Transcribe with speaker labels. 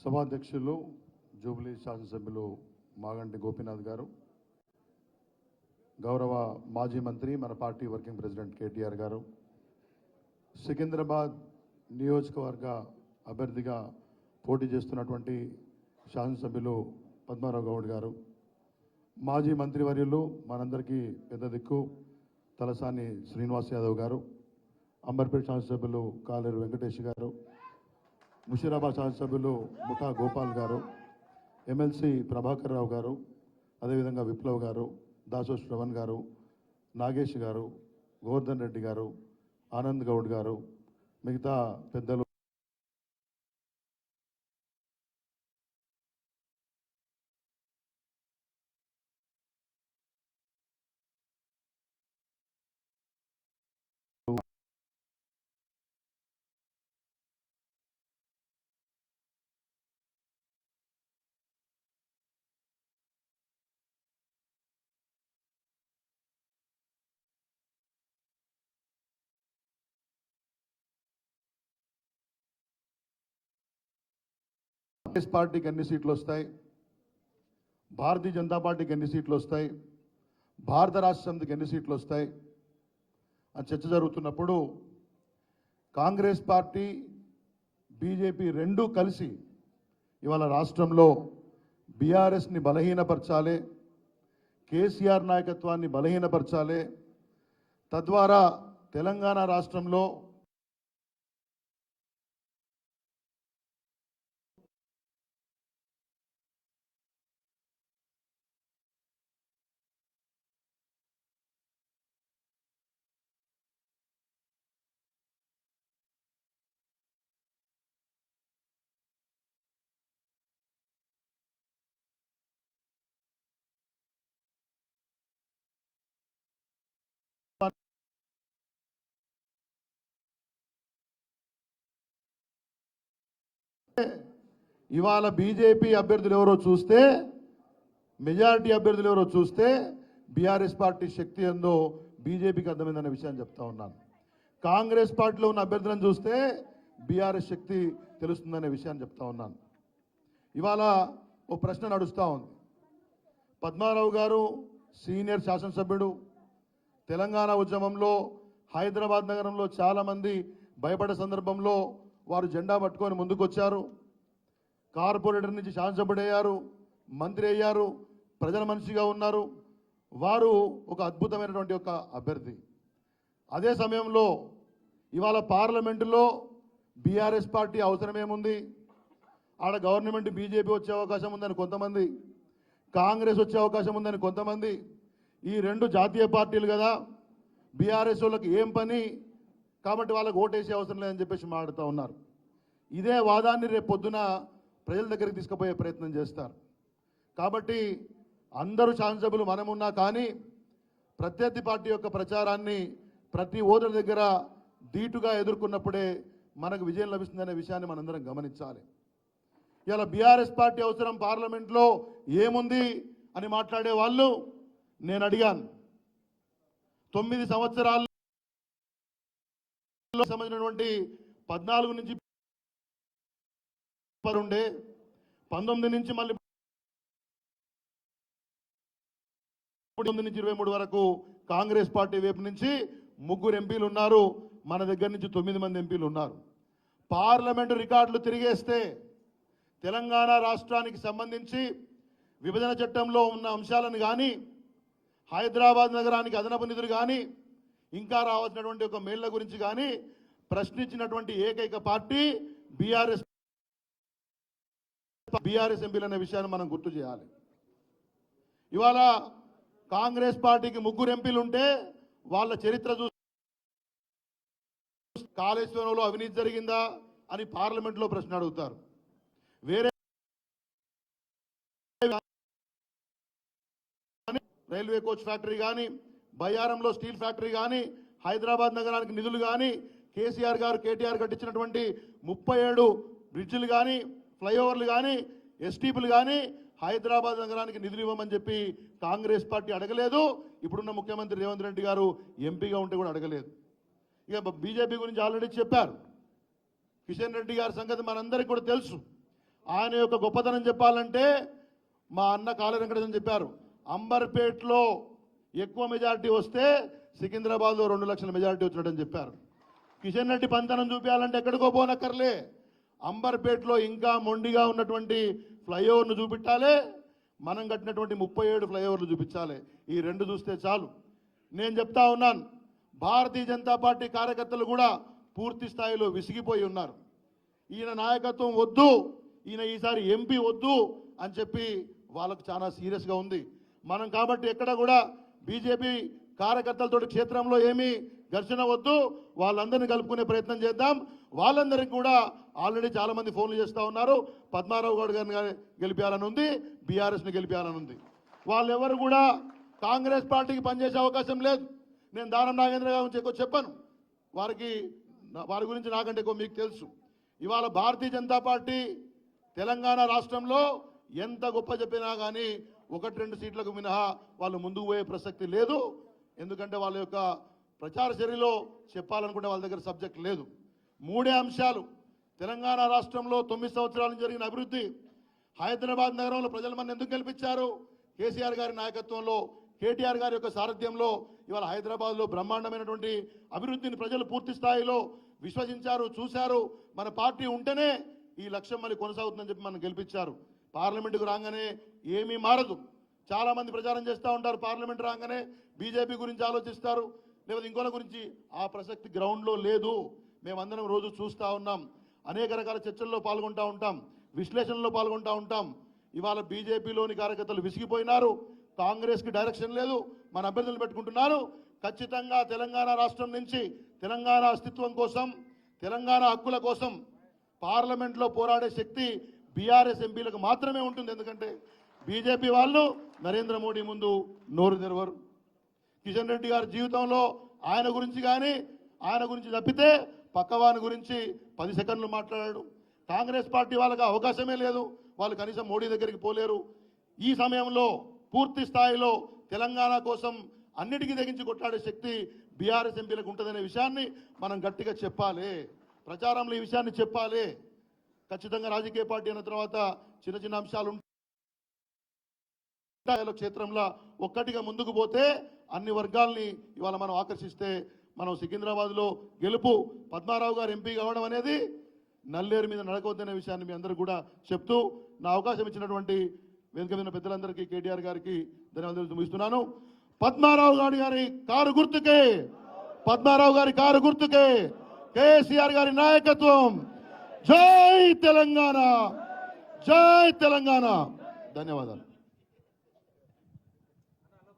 Speaker 1: సభాధ్యక్షులు జూబ్లీ శాసనసభ్యులు మాగంటి గోపీనాథ్ గారు, గౌరవ మాజీ మంత్రి మన పార్టీ వర్కింగ్ ప్రెసిడెంట్ కేటీఆర్ గారు, సికింద్రాబాద్ నియోజకవర్గ అభ్యర్థిగా పోటీ చేస్తున్నటువంటి శాసనసభ్యులు పద్మారావు గౌడ్ గారు, మాజీ మంత్రివర్యులు మనందరికీ పెద్ద దిక్కు తలసాని శ్రీనివాస్ యాదవ్ గారు, అంబర్పేట శాసనసభ్యులు కాలేరు వెంకటేష్ గారు, ముషీరాబాద్ శాసనసభ్యులు ముఠా గోపాల్ గారు, ఎమ్మెల్సీ ప్రభాకర్ రావు గారు, అదేవిధంగా విప్లవ్ గారు, దాసో శ్రవణ్ గారు, నాగేష్ గారు, గోవర్ధన్ రెడ్డి గారు, ఆనంద్ గౌడ్ గారు, మిగతా పెద్దలు, కాంగ్రెస్ పార్టీకి ఎన్ని సీట్లు వస్తాయి, భారతీయ జనతా పార్టీకి ఎన్ని సీట్లు వస్తాయి, భారత రాష్ట్ర సమితికి ఎన్ని సీట్లు వస్తాయి అని చర్చ జరుగుతున్నప్పుడు కాంగ్రెస్ పార్టీ బీజేపీ రెండూ కలిసి ఇవాళ రాష్ట్రంలో బీఆర్ఎస్ని బలహీనపరచాలి, కేసీఆర్ నాయకత్వాన్ని బలహీనపరచాలి, తద్వారా తెలంగాణ రాష్ట్రంలో ఇవాళ బీజేపీ అభ్యర్థులు ఎవరో చూస్తే, మెజారిటీ అభ్యర్థులు ఎవరో చూస్తే బీఆర్ఎస్ పార్టీ శక్తి ఏందో బీజేపీకి అర్థమైందనే విషయాన్ని చెప్తా ఉన్నాను. కాంగ్రెస్ పార్టీలో ఉన్న అభ్యర్థులను చూస్తే బీఆర్ఎస్ శక్తి తెలుస్తుందనే విషయాన్ని చెప్తా ఉన్నాను. ఇవాళ ఓ ప్రశ్న నడుస్తూ ఉంది. పద్మారావు గారు సీనియర్ శాసనసభ్యుడు, తెలంగాణ ఉద్యమంలో హైదరాబాద్ నగరంలో చాలామంది భయపడే సందర్భంలో వారు జెండా పట్టుకొని ముందుకొచ్చారు, కార్పొరేటర్ నుంచి శాసనసభ్యుడు అయ్యారు, మంత్రి అయ్యారు, ప్రజల మనిషిగా ఉన్నారు. వారు ఒక అద్భుతమైనటువంటి ఒక అభ్యర్థి. అదే సమయంలో ఇవాళ పార్లమెంటులో బీఆర్ఎస్ పార్టీ అవసరమేముంది, ఆడ గవర్నమెంట్ బీజేపీ వచ్చే అవకాశం ఉందని కొంతమంది, కాంగ్రెస్ వచ్చే అవకాశం ఉందని కొంతమంది, ఈ రెండు జాతీయ పార్టీలు కదా, బీఆర్ఎస్ వాళ్ళకి ఏం పని, కాబట్టి వాళ్ళకి ఓటేసే అవసరం లేదని చెప్పేసి మాట్లాడుతూ ఉన్నారు. ఇదే వాదాన్ని రేపు పొద్దున ప్రజల దగ్గరికి తీసుకుపోయే ప్రయత్నం చేస్తారు. కాబట్టి అందరూ శాసనసభ్యులు మనమున్నా కానీ ప్రత్యర్థి పార్టీ యొక్క ప్రచారాన్ని ప్రతి ఓటర్ దగ్గర ధీటుగా ఎదుర్కొన్నప్పుడే మనకు విజయం లభిస్తుందనే విషయాన్ని మనందరం గమనించాలి. ఇలా బీఆర్ఎస్ పార్టీ అవసరం పార్లమెంట్లో ఏముంది అని మాట్లాడే వాళ్ళు నేను అడిగాను. 9 సంవత్సరాలు సంబంధించినటువంటి 14 నుంచి ఉండే 19 నుంచి మళ్ళీ 19 నుంచి 23 వరకు కాంగ్రెస్ పార్టీ వైపు నుంచి 3 ఎంపీలు ఉన్నారు, మన దగ్గర నుంచి 9 మంది ఎంపీలు ఉన్నారు. పార్లమెంటు రికార్డులు తిరిగేస్తే తెలంగాణ రాష్ట్రానికి సంబంధించి విభజన చట్టంలో ఉన్న అంశాలను కానీ, హైదరాబాద్ నగరానికి అదనపు నిధులు కానీ, ఇంకా రావాల్సినటువంటి ఒక మేళ్ల గురించి కానీ ప్రశ్నించినటువంటి ఏకైక పార్టీ బీఆర్ఎస్ ఎంపీలు అనే విషయాన్ని మనం గుర్తు చేయాలి. ఇవాళ కాంగ్రెస్ పార్టీకి 3 ఎంపీలు ఉంటే వాళ్ళ చరిత్ర చూసి కాళేశ్వరంలో అవినీతి జరిగిందా అని పార్లమెంట్లో ప్రశ్న అడుగుతారు. వేరే రైల్వే కోచ్ ఫ్యాక్టరీ కానీ, బయ్యారంలో స్టీల్ ఫ్యాక్టరీ కానీ, హైదరాబాద్ నగరానికి నిధులు కానీ, కేసీఆర్ గారు కేటీఆర్ కట్టించినటువంటి 37 బ్రిడ్జిలు కానీ, ఫ్లైఓవర్లు కానీ, ఎస్టీపీలు కానీ హైదరాబాద్ నగరానికి నిధులు ఇవ్వమని చెప్పి కాంగ్రెస్ పార్టీ అడగలేదు. ఇప్పుడున్న ముఖ్యమంత్రి రేవంత్ రెడ్డి గారు ఎంపీగా ఉంటే కూడా అడగలేదు. ఇక బీజేపీ గురించి ఆల్రెడీ చెప్పారు. కిషన్ రెడ్డి గారి సంగతి మనందరికీ కూడా తెలుసు. ఆయన యొక్క గొప్పతనం చెప్పాలంటే మా అన్న కాళ వెంకటేశ్వర చెప్పారు, అంబర్పేటలో ఎక్కువ మెజారిటీ వస్తే సికింద్రాబాద్లో 2 లక్షల మెజారిటీ వచ్చినట్టని చెప్పారు. కిషన్ రెడ్డి పంతనం చూపించాలంటే ఎక్కడికో పోనక్కర్లే, అంబర్పేటలో ఇంకా మొండిగా ఉన్నటువంటి ఫ్లైఓవర్ను చూపించాలి, మనం కట్టినటువంటి 37 ఫ్లైఓవర్లు చూపించాలి. ఈ 2 చూస్తే చాలు. నేను చెప్తా ఉన్నాను, భారతీయ జనతా పార్టీ కార్యకర్తలు కూడా పూర్తి స్థాయిలో విసిగిపోయి ఉన్నారు. ఈయన నాయకత్వం వద్దు, ఈయన ఈసారి ఎంపీ వద్దు అని చెప్పి వాళ్ళకు చాలా సీరియస్గా ఉంది. మనం కాబట్టి ఎక్కడ కూడా బీజేపీ కార్యకర్తలతో క్షేత్రంలో ఏమీ ఘర్షణ వద్దు, వాళ్ళందరినీ కలుపుకునే ప్రయత్నం చేద్దాం. వాళ్ళందరికీ కూడా ఆల్రెడీ చాలా మంది ఫోన్లు చేస్తూ ఉన్నారు, పద్మారావు గౌడ్ గారిని గెలిపారని ఉంది, బీఆర్ఎస్ని గెలిపారని ఉంది. వాళ్ళెవరు కూడా కాంగ్రెస్ పార్టీకి పనిచేసే అవకాశం లేదు. నేను దానం నాగేంద్ర గారి గురించి ఎక్కువ చెప్పను, వారి గురించి నాకంటే ఎక్కువ మీకు తెలుసు. ఇవాళ భారతీయ జనతా పార్టీ తెలంగాణ రాష్ట్రంలో ఎంత గొప్ప చెప్పినా కానీ 1-2 సీట్లకు మినహా వాళ్ళు ముందుకు పోయే ప్రసక్తి లేదు. ఎందుకంటే వాళ్ళ యొక్క ప్రచార చర్యలో చెప్పాలనుకుంటే వాళ్ళ దగ్గర సబ్జెక్ట్ లేదు. 3 అంశాలు. తెలంగాణ రాష్ట్రంలో 9 సంవత్సరాల జరిగిన అభివృద్ధి. హైదరాబాద్ నగరంలో ప్రజలు మన ఎందుకు గెలిపించారు? కేసీఆర్ గారి నాయకత్వంలో, కేటీఆర్ గారి యొక్క సారథ్యంలో ఇవాళ హైదరాబాద్లో బ్రహ్మాండమైనటువంటి అభివృద్ధిని ప్రజలు పూర్తి స్థాయిలో విశ్వసించారు, చూశారు. మన పార్టీ ఉంటేనే ఈ లక్ష్యం మళ్ళీ కొనసాగుతుందని చెప్పి మనం గెలిపించారు. పార్లమెంటుకు రాగానే ఏమీ మారదు. చాలామంది ప్రచారం చేస్తూ ఉంటారు, పార్లమెంట్ రాగానే బీజేపీ గురించి ఆలోచిస్తారు, లేకపోతే ఇంకోల గురించి. ఆ ప్రసక్తి గ్రౌండ్లో లేదు. మేమందరం రోజు చూస్తూ ఉన్నాం, అనేక రకాల చర్చల్లో పాల్గొంటూ ఉంటాం, విశ్లేషణలో పాల్గొంటూ ఉంటాం. ఇవాళ బీజేపీలోని కార్యకర్తలు విసిగిపోయినారు, కాంగ్రెస్కి డైరెక్షన్ లేదు, మన అభ్యర్థులు పెట్టుకుంటున్నారు. ఖచ్చితంగా తెలంగాణ రాష్ట్రం నుంచి తెలంగాణ అస్తిత్వం కోసం, తెలంగాణ హక్కుల కోసం పార్లమెంట్లో పోరాడే శక్తి బీఆర్ఎస్ ఎంపీలకు మాత్రమే ఉంటుంది. ఎందుకంటే బీజేపీ వాళ్ళు నరేంద్ర మోడీ ముందు నోరు తెరవరు. కిషన్ రెడ్డి గారి జీవితంలో ఆయన గురించి కానీ, ఆయన గురించి తప్పితే పక్కవాని గురించి 10 సెకండ్లు మాట్లాడాడు. కాంగ్రెస్ పార్టీ వాళ్ళకి అవకాశమే లేదు, వాళ్ళు కనీసం మోడీ దగ్గరికి పోలేరు. ఈ సమయంలో పూర్తి స్థాయిలో తెలంగాణ కోసం అన్నిటికీ తెగించి కొట్లాడే శక్తి బీఆర్ఎస్ ఎంపీలకు ఉంటుందనే విషయాన్ని మనం గట్టిగా చెప్పాలి, ప్రచారంలో ఈ విషయాన్ని చెప్పాలి. ఖచ్చితంగా రాజకీయ పార్టీ అయిన తర్వాత చిన్న చిన్న అంశాలు ఉంటాయి. క్షేత్రంలో ఒక్కటిగా ముందుకు పోతే అన్ని వర్గాల్ని ఇవాళ మనం ఆకర్షిస్తే మనం సికింద్రాబాద్లో గెలుపు, పద్మారావు గారు ఎంపీ కావడం అనేది నల్లేరు మీద నడకొద్దనే విషయాన్ని మీ అందరూ కూడా చెప్తూ, నా అవకాశం ఇచ్చినటువంటి వేదిక మీద పెద్దలందరికీ, కేటీఆర్ గారికి ధన్యవాదాలు ముగిస్తున్నాను. పద్మారావు గారి కారు గుర్తుకే, పద్మారావు గారి కారు గుర్తుకే కేసీఆర్ గారి నాయకత్వం. జై తెలంగాణ, జై తెలంగాణ. ధన్యవాదాలు.